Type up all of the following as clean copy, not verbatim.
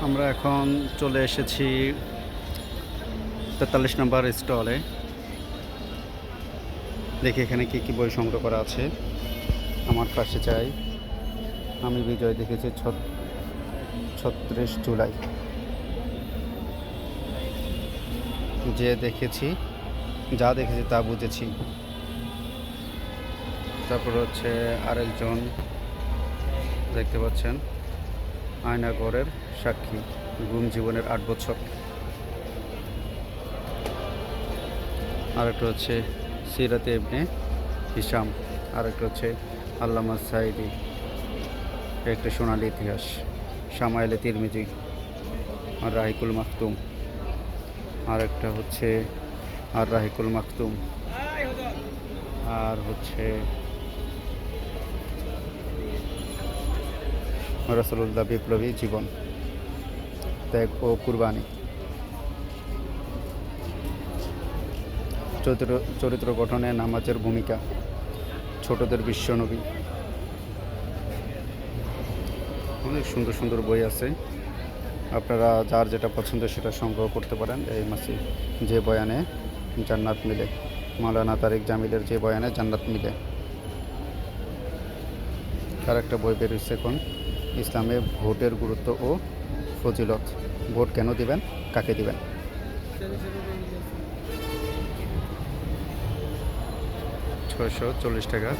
আমরা এখন চলে এসেছি 43 নম্বর স্টলে। দেখি এখানে কি কি বই সংগ্রহ করা আছে। আমার পাশে চাই আমি বিজয় দেখেছি 36 জুলাই, যা দেখেছি তা বুঝেছি। তারপর হচ্ছে আরেকজন দেখতে পাচ্ছেন, আয়নাগরের সাক্ষী, গুম জীবনের 8 বছর। আরেকটা হচ্ছে সিরাতে ইবনে হিশাম। আরেকটা হচ্ছে আল্লামা সাইদি, একটা সোনালী ইতিহাস, শামাইলে তিরমিজি আর রাহিকুল মাকতুম। আরেকটা হচ্ছে আর রাহিকুল মাকতুম। আর হচ্ছে রাসূলুল্লাহ বিপ্লবী জীবন, ত্যাগ ও কুরবানি। চরিত্র গঠনে নামাজের ভূমিকা, ছোটদের বিশ্বনবী। অনেক সুন্দর সুন্দর বই আছে, আপনারা যার যেটা পছন্দ সেটা সংগ্রহ করতে পারেন। এই মাসে যে বয়ানে জান্নাত মিলে, মাওলানা তারিক জামিলের যে বয়ানে জান্নাত মিলে। আর একটা বই বেরিয়েছে এখন, ইসলামে ভোটের গুরুত্ব ও ফজিলত, ভোট কেন দিবেন, কাকে দিবেন। 640 টাকা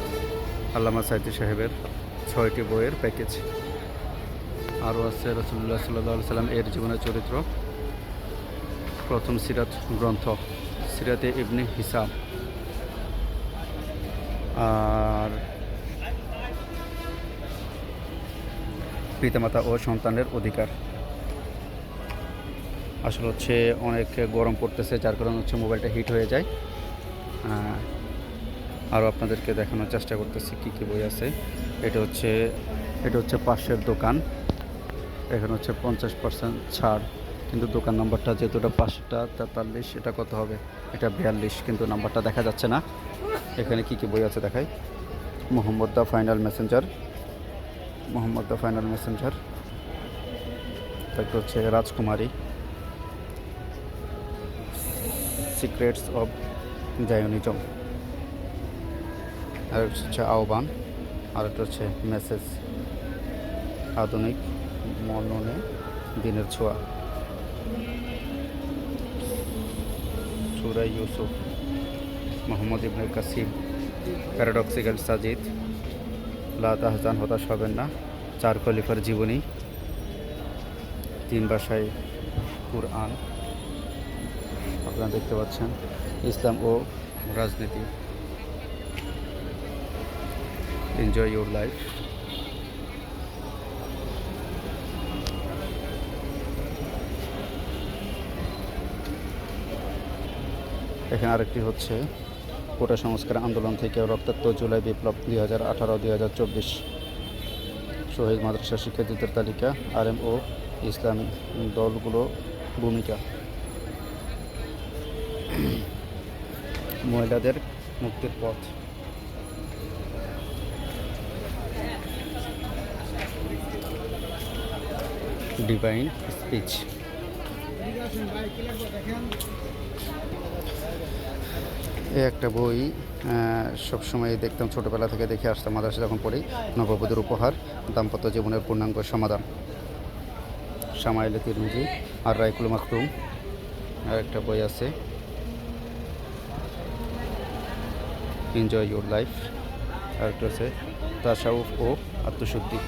আল্লামা সাইদি সাহেবের 6টি বইয়ের প্যাকেজ। আরও আছে রাসূলুল্লাহ সাল্লাল্লাহু আলাইহি সাল্লাম এর জীবনের চরিত্র, প্রথম সিরাত গ্রন্থ সিরাতে ইবনে হিসাম। আর পিতামাতা ও সন্তানের অধিকার। আসলে হচ্ছে অনেক গরম পড়তেছে, যার কারণে হচ্ছে মোবাইলটা হিট হয়ে যায়। আরও আপনাদেরকে দেখানোর চেষ্টা করতেছি কী কী বই আছে। এটা হচ্ছে পাশের দোকান, এখানে হচ্ছে 50% ছাড়, কিন্তু দোকান নাম্বারটা যেহেতু এটা পাশেরটা 43, এটা কত হবে, এটা 42, কিন্তু নাম্বারটা দেখা যাচ্ছে না। এখানে কী কী বই আছে দেখাই। Mohammad the final Messenger. তারপর হচ্ছে রাজকুমারী, সিক্রেটস অফ জায়োনিজম। আর হচ্ছে আহ্বান। আর একটা হচ্ছে মেসেজ, আধুনিক মননে দিনের ছোঁয়া। সূরা ইউসুফ, মোহাম্মদ ইবনে কাসিম, প্যারাডক্সিক্যাল সাজিদ, লা তাহজান, হতাশ হবেন না, 4 খলিফার জীবনী, 3 ভাষায় কুরআন। আপনারা দেখতে পাচ্ছেন ইসলাম ও রাজনীতি, এনজয় ইউর লাইফ। এখানে আরেকটি হচ্ছে কোটা সংস্কার আন্দোলন থেকে রক্তাক্ত জুলাই বিপ্লব 2018-2024, শহীদ মাদ্রাসা শিক্ষার্থীদের তালিকা, আরএম ও ইসলামী দলগুলো ভূমিকা, মহিলাদের মুক্তির পথ। Divine speech. এই একটা বই সবসময় দেখতাম, ছোটোবেলা থেকে দেখে আসতাম, মাদ্রাসা যখন পড়ি। নববধূর উপহার, দাম্পত্য জীবনের পূর্ণাঙ্গ সমাধান, শামাইলে তিরমিজি আর রাহিকুল মাকতুম। আর একটা বই আছে, এনজয় ইউর লাইফ। আর একটা আছে তাসাউফ ও আত্মশুদ্ধি।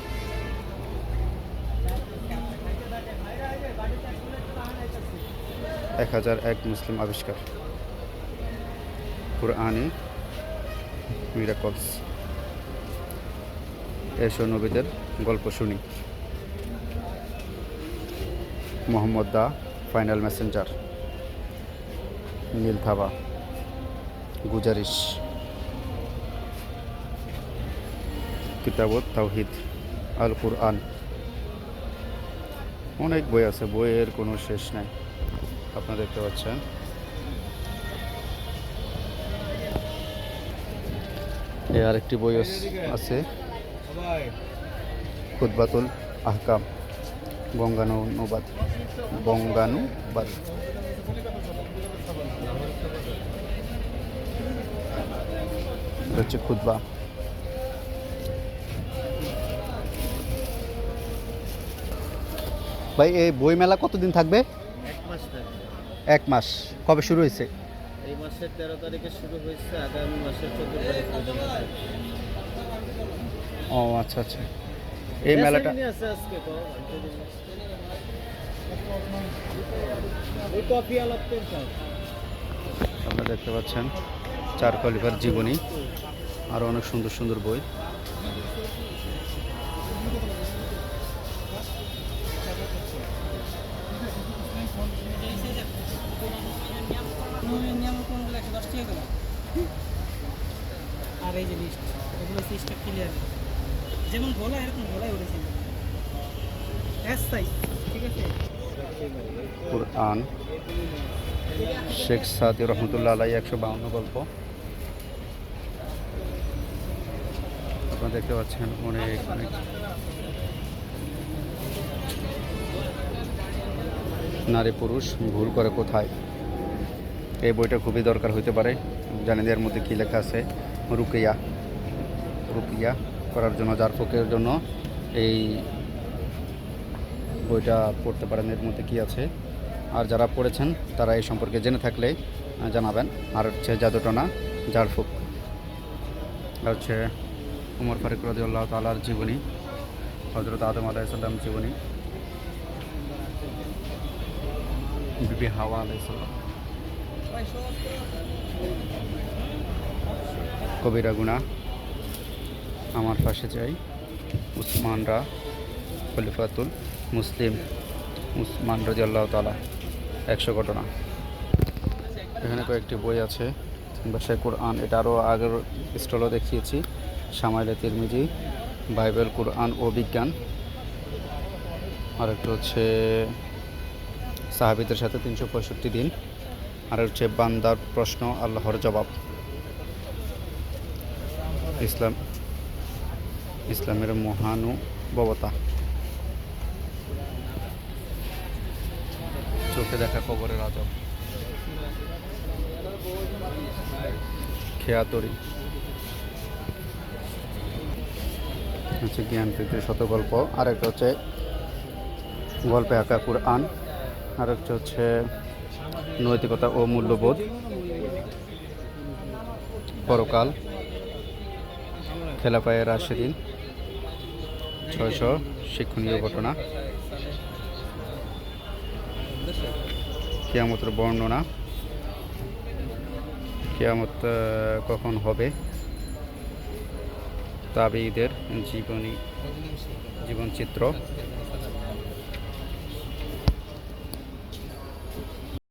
এক 1001 মুসলিম আবিষ্কার, কুরআনি মিরাকলস। এসো নবীদের গল্প শুনি, মোহাম্মদ দা ফাইনাল মেসেঞ্জার, নীল থাবা, গুজারিশ, কিতাবত তাওহিদ, আল কুরআন। অনেক বই আছে, বইয়ের কোনো শেষ নাই। আপনারা দেখতে পাচ্ছেন এ আরেকটি বই আছে, খুতবাতুল আহকাম, বঙ্গানুবাদ বঙ্গানুবাদ। এটা হচ্ছে খুতবা। ভাই এই বই মেলা কতদিন থাকবে? 1 মাস থাকবে। 1 মাস। কবে শুরু হয়েছে? এই মাসের 13 তারিখে শুরু হয়েছে, আগামী মাসের 14 তারিখ পর্যন্ত থাকবে। ও আচ্ছা আচ্ছা। এই মেলাটা আছে আজকে তো এই কফি আলাপের কাজ। আপনারা দেখতে পাচ্ছেন 4 খলিফার জীবনী, আরও অনেক সুন্দর সুন্দর বই। আর এই যে লিস্ট, এগুলো লিস্টটা ক্লিয়ার, যেমন বলা এরকম বলাই উঠেছিল এস সাইজ, ঠিক আছে। কুরআন, শেখ সাদি রহমতুল্লাহ আলাই 152 গল্প। আপনারা দেখতে পাচ্ছেন অনেক অনেক। নারী পুরুষ ভুল করে কোথায়, এই বইটা খুবই দরকার হতে পারে। জানেন এর মধ্যে কী লেখা আছে? রুকিয়া রুকিয়া করার জন্য, জারফুকের জন্য এই বইটা পড়তে পারেন। এর মধ্যে কী আছে, আর যারা পড়েছেন তারা এই সম্পর্কে জেনে থাকলে জানাবেন। আর হচ্ছে জাদুটনা, জারফুক। আর হচ্ছে উমর ফারুক রাদিয়াল্লাহু তাআলার জীবনী, হযরত আদম আলাইহিস সালাম জীবনী, বিবি হাওয়া আলাইহিস সালাম। কবিরা গুনাহ, আমার পাশে চাই, উসমানরা, খলিফাতুল মুসলিম উসমান রাদিয়াল্লাহু তাআলা, 100 ঘটনা। এখানে কয়েকটি বই আছে। বাসায় কোরআন, এটা আরও আগের স্টলও দেখিয়েছি। শামাইলে তিরমিজি, বাইবেল, কোরআন ও বিজ্ঞান। আর একটা হচ্ছে সাহাবীদের সাথে 365 দিন। আর হচ্ছে বান্দার প্রশ্ন, আল্লাহর জবাব। ইসলামের মহানুভবতা, চোখে দেখা কবরের আজব, খেয়াতরি হচ্ছে জ্ঞান প্রীতির শতগল্প। আর একটা হচ্ছে গল্পে আঁকা কুরআন। আর একটা হচ্ছে নৈতিকতা ও মূল্যবোধ, পরকাল, খেলাফায়ে রাশিদিন, 600 শিক্ষণীয় ঘটনা, কিয়ামতের বর্ণনা, কিয়ামত কখন হবে, তাবিঈদের জীবনচিত্র,